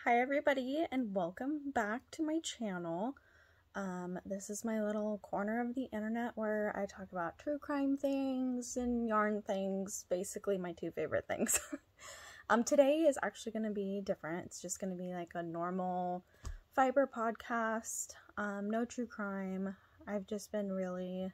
Hi everybody and welcome back to my channel. This is my little corner of the internet where I talk about true crime things and yarn things, basically my two favorite things. Today is actually going to be different. It's just going to be like a normal fiber podcast, no true crime. I've just been really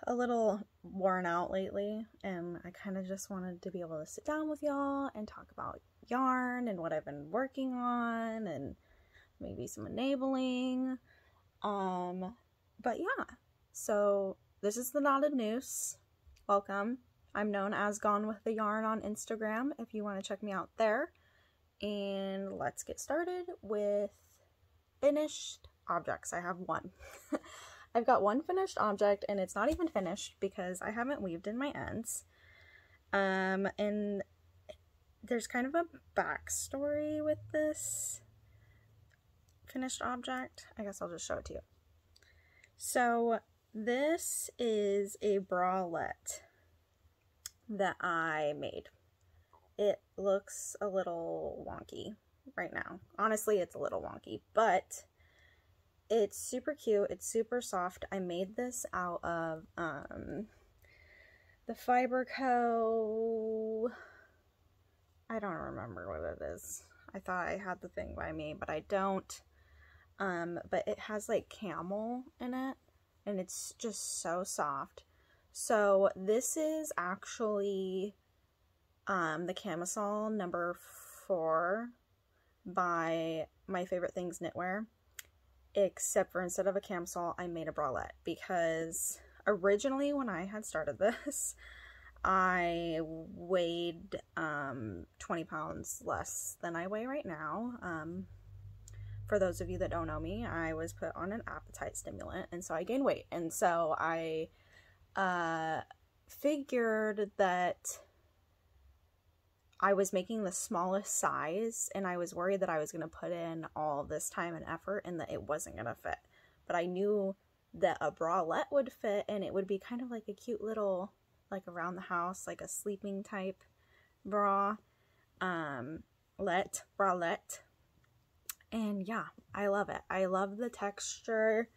a little worn out lately, and I kind of just wanted to be able to sit down with y'all and talk about yarn and what I've been working on and maybe some enabling. But yeah, so this is the Knotted Noose. Welcome. I'm known as Gone with the Yarn on Instagram if you want to check me out there. And let's get started with finished objects. I have one. I've got one finished object, and it's not even finished because I haven't weaved in my ends. And there's kind of a backstory with this finished object. I guess I'll just show it to you. So this is a bralette that I made. It looks a little wonky right now. Honestly, it's a little wonky, but it's super cute. It's super soft. I made this out of the Fiberco. I don't remember what it is. I thought I had the thing by me, but I don't. But it has like camel in it, and it's just so soft. So this is actually the camisole number 4 by My Favorite Things Knitwear. Except for instead of a camisole, I made a bralette, because originally when I had started this, I weighed 20 pounds less than I weigh right now. For those of you that don't know me, I was put on an appetite stimulant, and so I gained weight. And so I figured that I was making the smallest size, and I was worried that I was going to put in all this time and effort and that it wasn't going to fit. But I knew that a bralette would fit, and it would be kind of like a cute little, like around the house, like a sleeping type bralette. And yeah, I love it. I love the texture,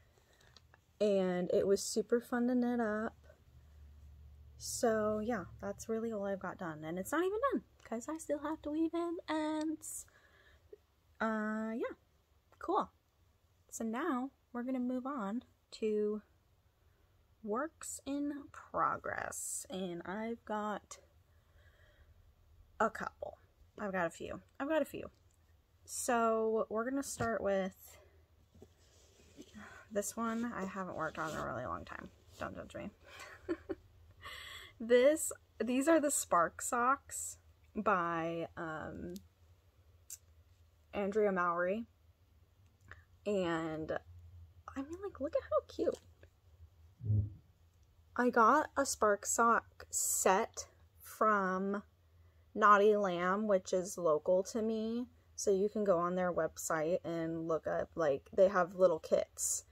and it was super fun to knit up. So yeah, that's really all I've got done, and it's not even done because I still have to weave in ends. Yeah, cool. So now we're gonna move on to works in progress, and I've got a couple. I've got a few. So we're gonna start with this one. I haven't worked on in a really long time. Don't judge me. These are the Spark Socks by Andrea Mowry, and I mean, like, look at how cute. I got a Spark Sock set from Naughty Lamb, which is local to me, so you can go on their website and look up, like, they have little kits.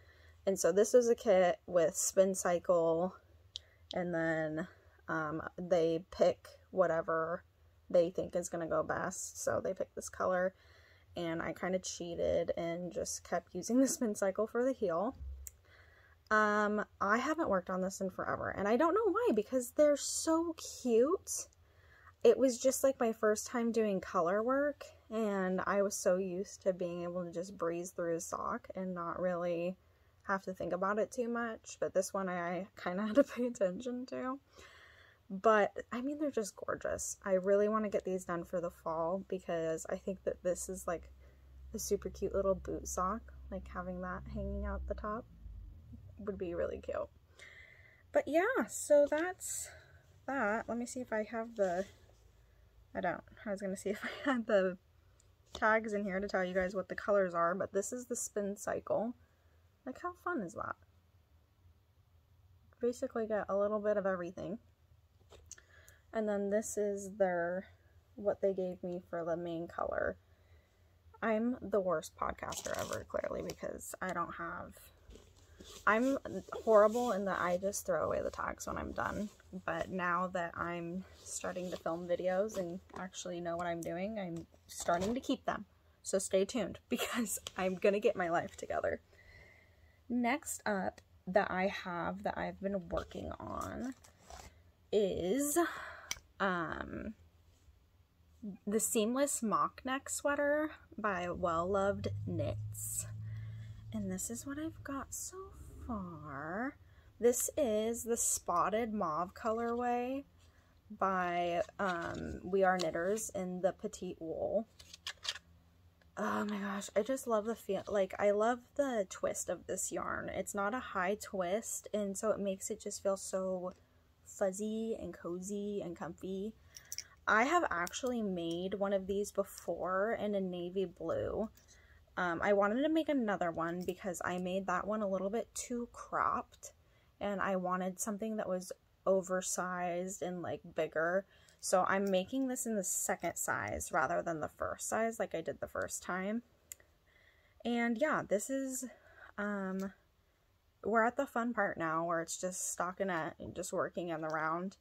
And so this is a kit with spin cycle, and then they pick whatever they think is going to go best. So they picked this color, and I kind of cheated and just kept using the spin cycle for the heel. I haven't worked on this in forever, and I don't know why, because they're so cute. It was just like my first time doing color work, and I was so used to being able to just breeze through a sock and not really have to think about it too much. But this one I kind of had to pay attention to. But I mean, they're just gorgeous. I really want to get these done for the fall, because I think that this is like a super cute little boot sock. Like, having that hanging out the top would be really cute. But yeah, so that's that. Let me see if I have the... I don't. I was going to see if I had the tags in here to tell you guys what the colors are, but this is the spin cycle. Like, how fun is that? Basically got a little bit of everything. And then this is what they gave me for the main color. I'm the worst podcaster ever, clearly, because I don't have I'm horrible in that I just throw away the tags when I'm done. But now that I'm starting to film videos and actually know what I'm doing, I'm starting to keep them. So stay tuned because I'm going to get my life together. Next up that I have that I've been working on is the Seamless Mock Neck Sweater by Well Loved Knits. And this is what I've got so far. This is the Spotted Mauve colorway by We Are Knitters in the Petite Wool. Oh my gosh, I just love the feel. Like, I love the twist of this yarn. It's not a high twist, and so it makes it just feel so fuzzy and cozy and comfy. I have actually made one of these before in a navy blue. I wanted to make another one because I made that one a little bit too cropped, and I wanted something that was oversized and like bigger. So I'm making this in the second size rather than the first size like I did the first time. And yeah, this is, we're at the fun part now where it's just stockinette and just working in the round.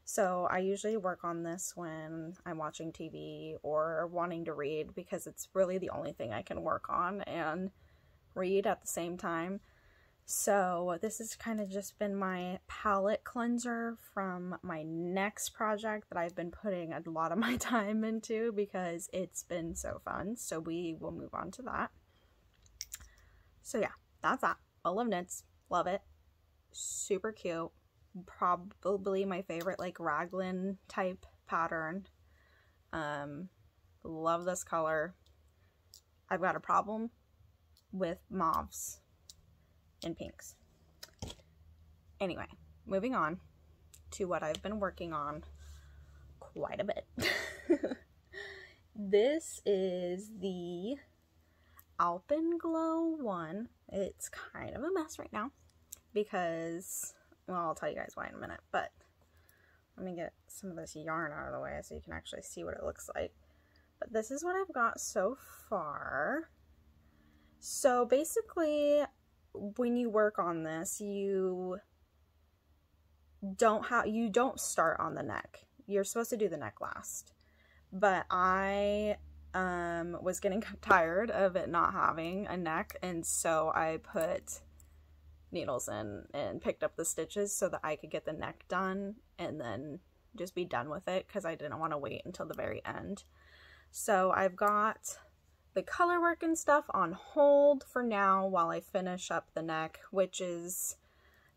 So I usually work on this when I'm watching TV or wanting to read because it's really the only thing I can work on and read at the same time. So this has kind of just been my palette cleanser from my next project that I've been putting a lot of my time into because it's been so fun. So we will move on to that. So yeah, that's that. Well Loved Knits. Love it. Super cute. Probably my favorite like raglan type pattern. Love this color. I've got a problem with mauves and pinks. Anyway, moving on to what I've been working on quite a bit. This is the Alpenglow one. It's kind of a mess right now because, well, I'll tell you guys why in a minute, but let me get some of this yarn out of the way so you can actually see what it looks like. But this is what I've got so far. So basically, when you work on this, you don't start on the neck. You're supposed to do the neck last. But I was getting tired of it not having a neck, and so I put needles in and picked up the stitches so that I could get the neck done and then just be done with it because I didn't want to wait until the very end. So I've got the color work and stuff on hold for now while I finish up the neck, which is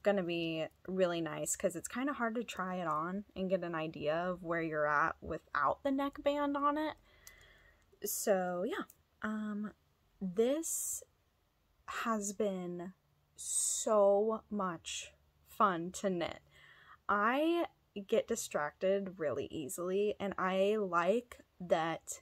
going to be really nice because it's kind of hard to try it on and get an idea of where you're at without the neckband on it. So yeah, this has been so much fun to knit. I get distracted really easily, and I like that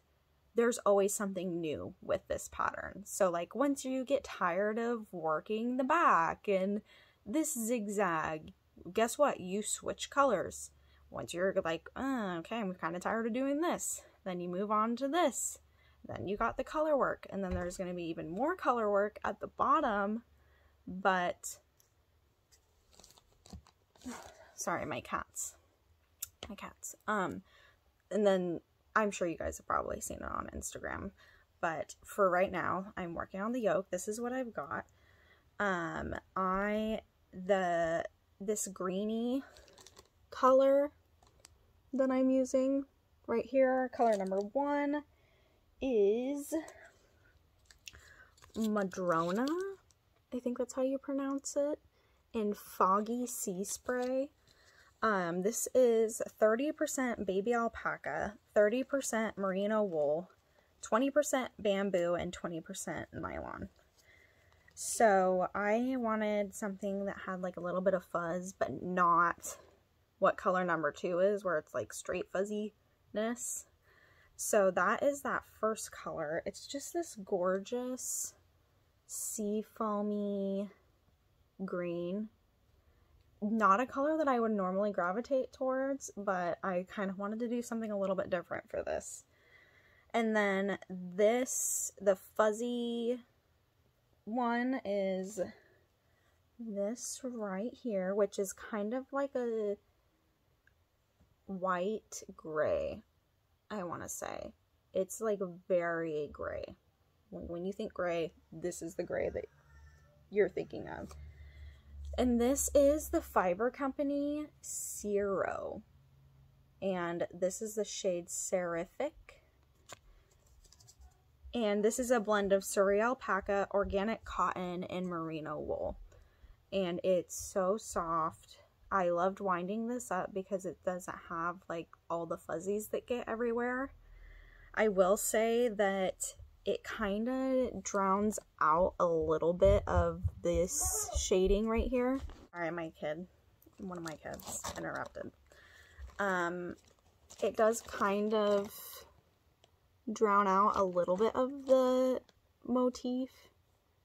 there's always something new with this pattern. So like once you get tired of working the back and this zigzag, guess what? You switch colors. Once you're like, oh, okay, I'm kind of tired of doing this, then you move on to this. Then you got the color work, and then there's going to be even more color work at the bottom. But sorry, my cats. And then I'm sure you guys have probably seen it on Instagram, but for right now, I'm working on the yoke. This is what I've got. This greeny color that I'm using right here, color number 1 is Madrona. I think that's how you pronounce it, in Foggy Sea Spray. This is 30% baby alpaca, 30% merino wool, 20% bamboo, and 20% nylon. So I wanted something that had like a little bit of fuzz, but not what color number 2 is, where it's like straight fuzziness. So that is that first color. It's just this gorgeous sea foamy green. Not a color that I would normally gravitate towards, but I kind of wanted to do something a little bit different for this. And then this, the fuzzy one, is this right here, which is kind of like a white gray, I want to say. It's like very gray. When you think gray, this is the gray that you're thinking of. And this is the Fiber Company Zero. And this is the shade Seraphic. And this is a blend of Surrey alpaca, organic cotton, and merino wool. And it's so soft. I loved winding this up because it doesn't have like all the fuzzies that get everywhere. I will say that it kind of drowns out a little bit of this shading right here. Sorry, one of my kids interrupted. It does kind of drown out a little bit of the motif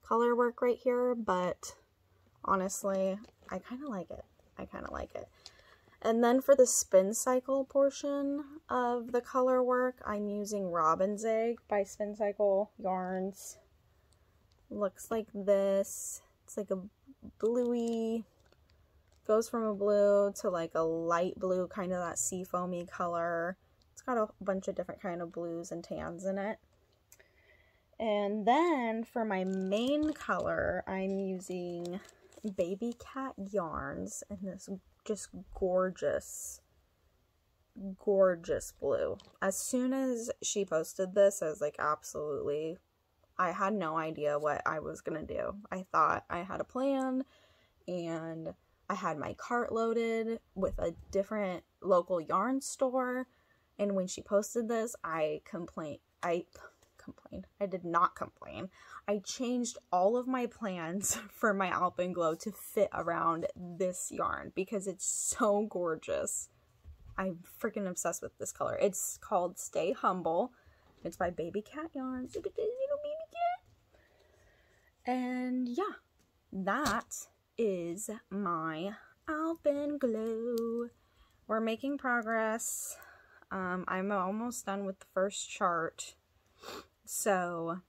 color work right here, but honestly, I kind of like it. And then for the spin cycle portion of the color work, I'm using Robin's Egg by Spin Cycle Yarns. Looks like this. It's like a bluey, goes from a blue to like a light blue, kind of that sea foamy color. It's got a bunch of different kind of blues and tans in it. And then for my main color, I'm using Baby Cat Yarns in this just gorgeous blue. As soon as she posted this, I was like, absolutely. I had no idea what I was gonna do. I thought I had a plan, and I had my cart loaded with a different local yarn store, and when she posted this, I did not complain. I changed all of my plans for my Alpenglow to fit around this yarn because it's so gorgeous. I'm freaking obsessed with this color. It's called Stay Humble. It's by Baby Cat Yarns. Look at this little baby cat. And yeah, that is my Alpenglow. We're making progress. I'm almost done with the first chart. So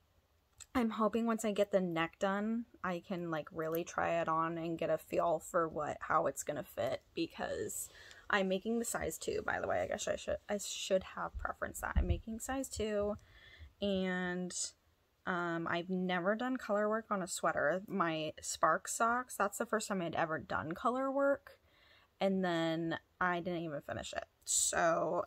I'm hoping once I get the neck done, I can like really try it on and get a feel for how it's gonna fit, because I'm making the size 2, by the way. I guess I should have preferenced that. I'm making size 2, and I've never done color work on a sweater. My Spark socks, that's the first time I'd ever done color work, and then I didn't even finish it. So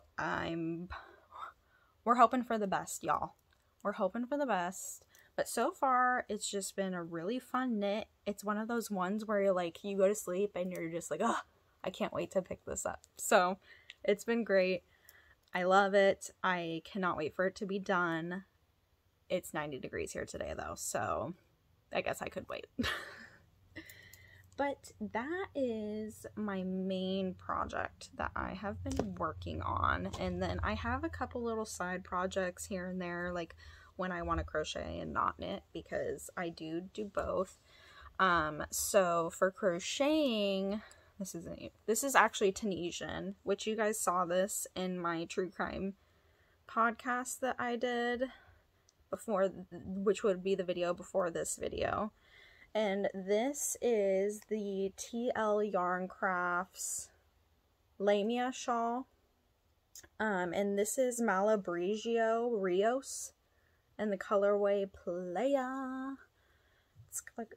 we're hoping for the best, y'all. We're hoping for the best. But so far, it's just been a really fun knit. It's one of those ones where you're like, you go to sleep and you're just like, oh, I can't wait to pick this up. So it's been great. I love it. I cannot wait for it to be done. It's 90 degrees here today though, so I guess I could wait. But that is my main project that I have been working on. And then I have a couple little side projects here and there, like when I want to crochet and not knit, because I do both. So for crocheting, this is actually Tunisian, which you guys saw this in my true crime podcast that I did before, which would be the video before this video. And this is the TL Yarn Crafts lamia shawl. And this is Malabrigio Rios and the colorway Playa.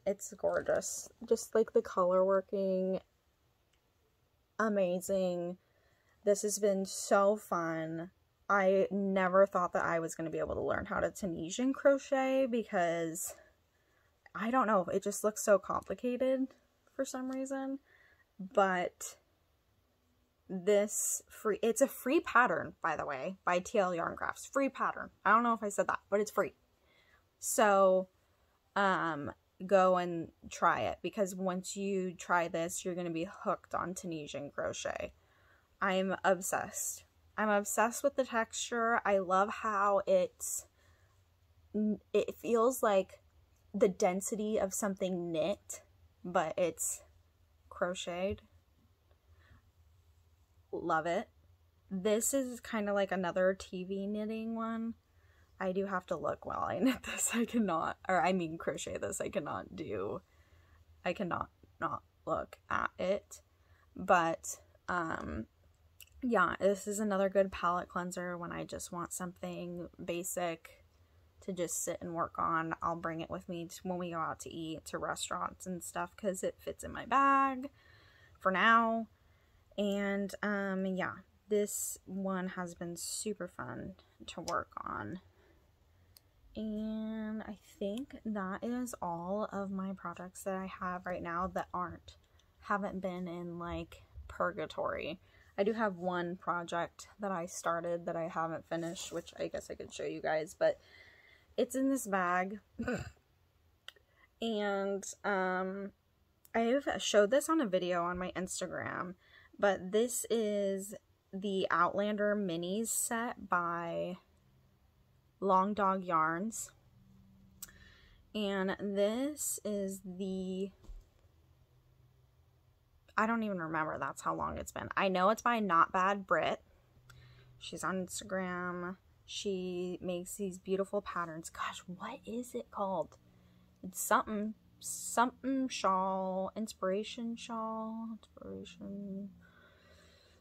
It's gorgeous. Just like the color working, amazing. This has been so fun. I never thought that I was going to be able to learn how to Tunisian crochet because I don't know, it just looks so complicated for some reason. But it's a free pattern, by the way, by TL Yarn Crafts. Free pattern. I don't know if I said that, but it's free. So go and try it, because once you try this, you're going to be hooked on Tunisian crochet. I'm obsessed. I'm obsessed with the texture. I love how it feels like the density of something knit, but it's crocheted. Love it. This is kind of like another TV knitting one. I do have to look while I knit this. I cannot, or I mean crochet this. I cannot not look at it. But, yeah, this is another good palette cleanser when I just want something basic to just sit and work on. I'll bring it with me when we go out to eat, to restaurants and stuff, because it fits in my bag for now. And yeah, this one has been super fun to work on. And I think that is all of my projects that I have right now that haven't been in like purgatory. I do have one project that I started that I haven't finished, which I guess I could show you guys, but it's in this bag. And I've showed this on a video on my Instagram, but this is the Outlander Minis set by Long Dog Yarns. And this is the, I don't even remember that's how long it's been. I know it's by Not Bad Brit. She's on Instagram. She makes these beautiful patterns. Gosh, what is it called? It's something shawl, inspiration shawl,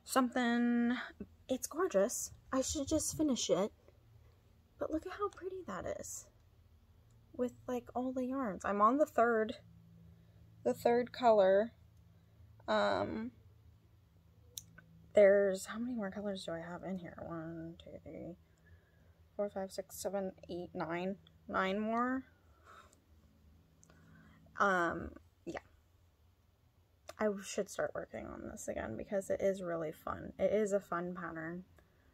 something. It's gorgeous. I should just finish it. But look at how pretty that is. With like all the yarns. I'm on the third color. There's, how many more colors do I have in here? 1, 2, 3, 4, 5, 6, 7, 8, 9. 9 more. Yeah. I should start working on this again because it is really fun. It is a fun pattern.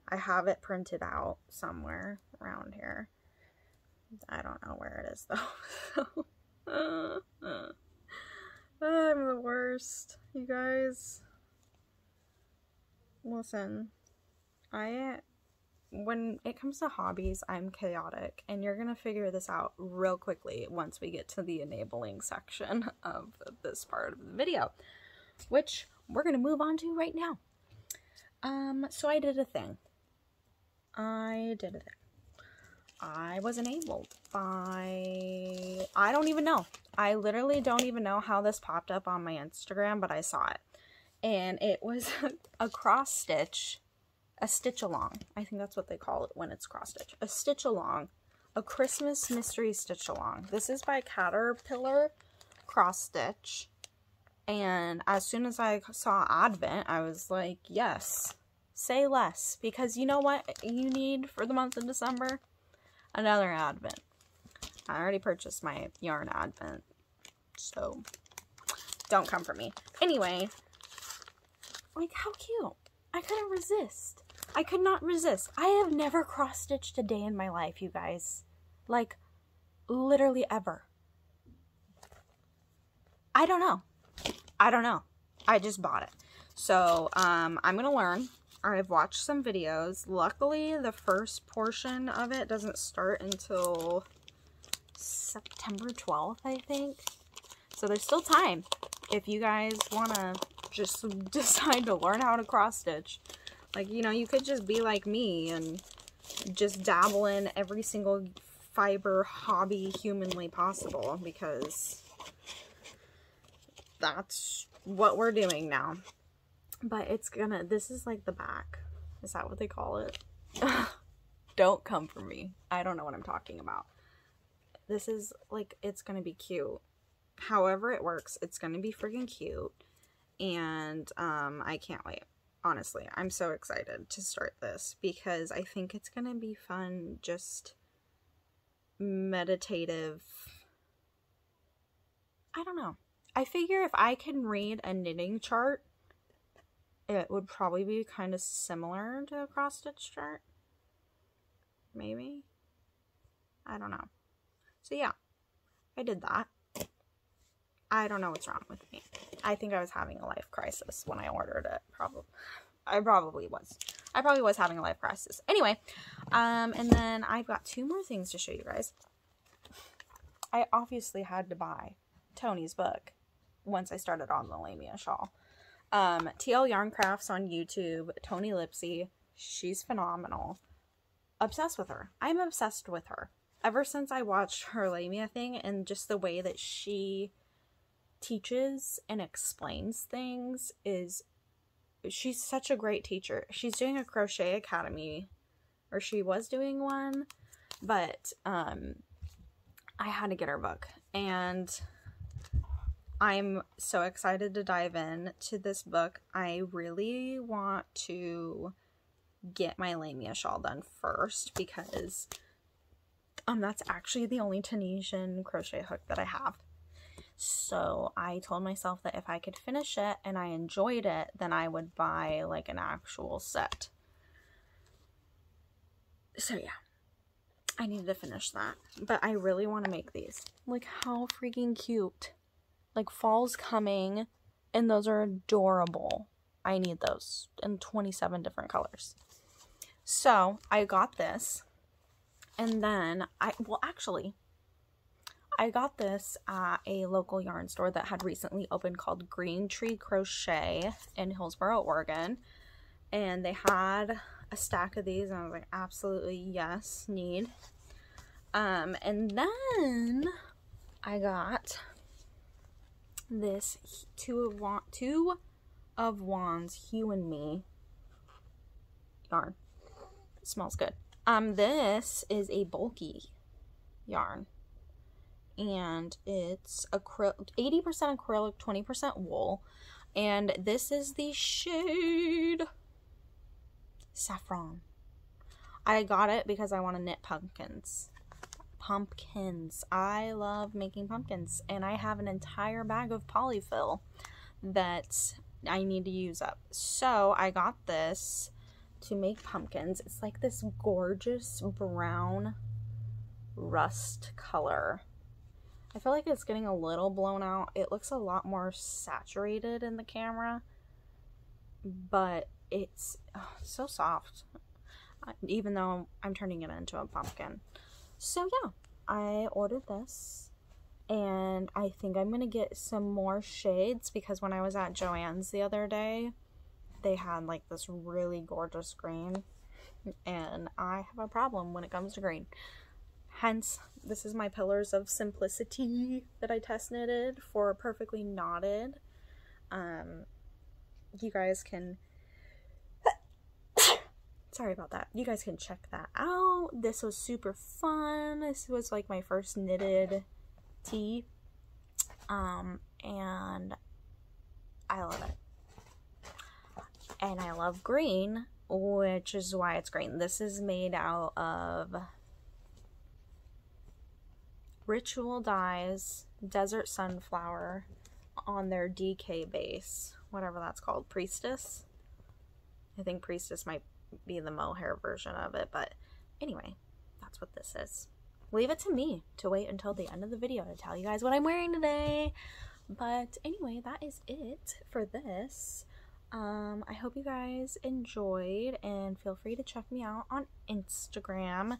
I have it printed out somewhere around here. I don't know where it is though. I'm the worst, you guys. Listen, when it comes to hobbies, I'm chaotic, and you're gonna figure this out real quickly once we get to the enabling section of this part of the video, which we're gonna move on to right now. So I did a thing. I was enabled by, I don't even know. I literally don't even know how this popped up on my Instagram, but I saw it. And it was a cross stitch, a stitch along. I think that's what they call it when it's cross stitch. A stitch along, a Christmas mystery stitch along. This is by Caterpillar Cross Stitch. And as soon as I saw Advent, I was like, yes, say less. Because you know what you need for the month of December? Another Advent. I already purchased my yarn Advent, so don't come for me. Anyway, like, how cute. I couldn't resist. I could not resist. I have never cross-stitched a day in my life, you guys. Like, literally ever. I don't know. I just bought it. So, I'm gonna learn. I've watched some videos. Luckily, the first portion of it doesn't start until September 12th, I think. So there's still time if you guys want to just decide to learn how to cross stitch. Like, you know, you could just be like me and just dabble in every single fiber hobby humanly possible, because that's what we're doing now. But it's gonna, this is like the back. Is that what they call it? Don't come for me. I don't know what I'm talking about. This is like, it's gonna be cute. However it works, it's gonna be freaking cute. And I can't wait. Honestly, I'm so excited to start this because I think it's gonna be fun, just meditative. I don't know. I figure if I can read a knitting chart, it would probably be kind of similar to a cross-stitch chart. Maybe? I don't know. So yeah, I did that. I don't know what's wrong with me. I think I was having a life crisis when I ordered it. I probably was. I probably was having a life crisis. Anyway, and then I've got 2 more things to show you guys. I obviously had to buy Tony's book once I started on the lamia shawl. TL Yarn Crafts on YouTube, Tony Lipsy. She's phenomenal. Obsessed with her. I'm obsessed with her. Ever since I watched her lamia thing and just the way that she teaches and explains things is, she's such a great teacher. She's doing a crochet academy, or she was doing one, but I had to get her book, and I'm so excited to dive in to this book. I really want to get my lamia shawl done first, because that's actually the only Tunisian crochet hook that I have. So I told myself that if I could finish it and I enjoyed it, then I would buy like an actual set. So yeah, I needed to finish that. But I really want to make these. Like, how freaking cute. Like, fall's coming and those are adorable. I need those in 27 different colors. So I got this, and then I got this at a local yarn store that had recently opened called Green Tree Crochet in Hillsboro, Oregon. And they had a stack of these, and I was like, absolutely yes, need. And then I got this Two of Wands Hue and Me yarn. It smells good. This is a bulky yarn, and it's 80% acrylic, 20% wool, and this is the shade Saffron. I got it because I want to knit pumpkins. I love making pumpkins, and I have an entire bag of polyfill that I need to use up. So I got this to make pumpkins. It's like this gorgeous brown rust color. I feel like it's getting a little blown out. It looks a lot more saturated in the camera, but it's so soft, even though I'm turning it into a pumpkin. So yeah, I ordered this, and I think I'm gonna get some more shades, because when I was at Joann's the other day, they had like this really gorgeous green, and I have a problem when it comes to green. Hence, this is my Pillars of Simplicity that I test knitted for Perfectly Knotted. You guys can sorry about that. You guys can check that out. This was super fun. This was like my first knitted tee. And I love it. And I love green, which is why it's green. This is made out of Ritual Dyes Desert Sunflower on their DK base, whatever that's called, Priestess. I think Priestess might be the mohair version of it, but anyway, that's what this is. Leave it to me to wait until the end of the video to tell you guys what I'm wearing today. But anyway, that is it for this. I hope you guys enjoyed, and feel free to check me out on Instagram.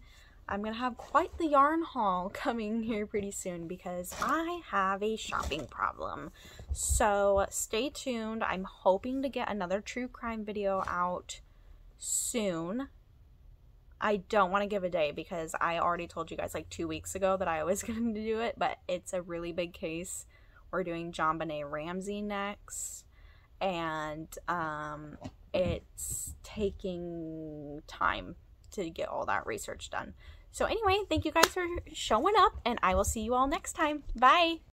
I'm gonna have quite the yarn haul coming here pretty soon, because I have a shopping problem. So stay tuned. I'm hoping to get another true crime video out soon. I don't want to give a day, because I already told you guys like 2 weeks ago that I was going to do it, but it's a really big case. We're doing JonBenet Ramsey next, and it's taking time to get all that research done. So anyway, thank you guys for showing up, and I will see you all next time. Bye!